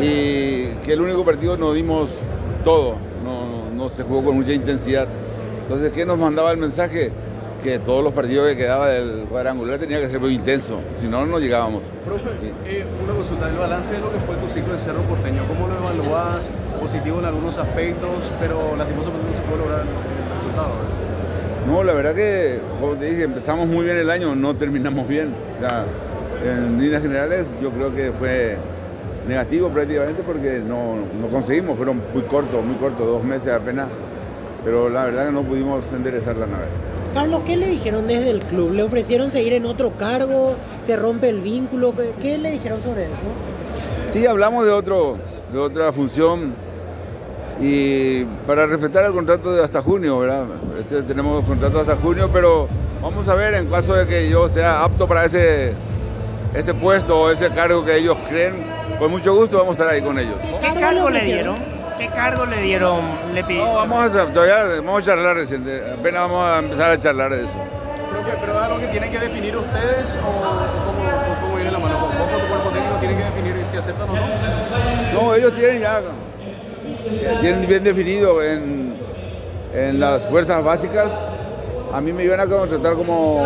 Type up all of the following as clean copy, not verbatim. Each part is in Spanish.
y que el único partido nos dimos todo, no se jugó con mucha intensidad. Entonces, ¿qué nos mandaba el mensaje? Que todos los partidos que quedaba del cuadrangular tenía que ser muy intenso, si no, no llegábamos. Profe, una consulta, el balance de lo que fue tu ciclo de Cerro Porteño, ¿cómo lo evaluás? Positivo en algunos aspectos, pero lastimosamente no se puede lograr el resultado, ¿verdad? No, la verdad que, como te dije, empezamos muy bien el año, no terminamos bien. O sea, en líneas generales yo creo que fue negativo prácticamente porque no conseguimos, fueron muy cortos, 2 meses apenas, pero la verdad que no pudimos enderezar la nave. Carlos, ¿qué le dijeron desde el club? ¿Le ofrecieron seguir en otro cargo? ¿Se rompe el vínculo? ¿Qué le dijeron sobre eso? Sí, hablamos de otra función y para respetar el contrato de hasta junio, ¿verdad? Tenemos contrato hasta junio, pero vamos a ver en caso de que yo sea apto para ese puesto o ese cargo que ellos creen, con mucho gusto vamos a estar ahí con ellos. ¿Qué cargo le dieron? ¿Qué cargo le dieron? ¿Le pidieron? No, todavía vamos a charlar recién, apenas vamos a empezar a charlar de eso. Profe, ¿pero es algo que tienen que definir ustedes o cómo viene la mano? ¿Vos con tu cuerpo técnico tienen que definir si aceptan o no? No, ellos tienen bien definido en las fuerzas básicas. A mí me iban a contratar como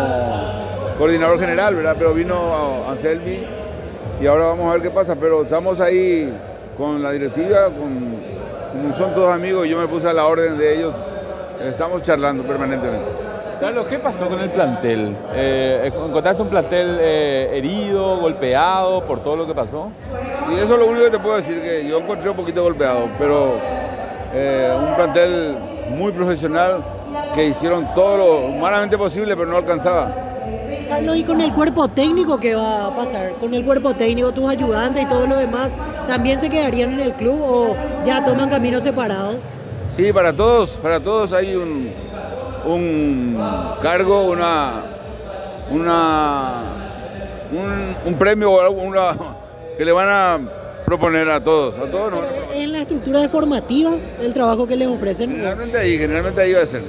coordinador general, ¿verdad? Pero vino Anselmi y ahora vamos a ver qué pasa. Pero estamos ahí con la directiva, como son todos amigos y yo me puse a la orden de ellos, estamos charlando permanentemente. Carlos, ¿qué pasó con el plantel? ¿Encontraste un plantel herido, golpeado por todo lo que pasó? Y eso es lo único que te puedo decir, que yo encontré un poquito golpeado, pero un plantel muy profesional que hicieron todo lo humanamente posible, pero no alcanzaba. Carlos, ¿y con el cuerpo técnico qué va a pasar? ¿Con el cuerpo técnico, tus ayudantes y todo lo demás, también se quedarían en el club o ya toman caminos separados? Sí, para todos hay un cargo, un premio o algo que le van a proponer a todos. ¿No? ¿En la estructura de formativas el trabajo que les ofrecen? Generalmente ahí va a ser.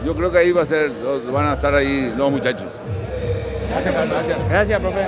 Yo creo que ahí van a estar ahí los muchachos. Gracias, profe.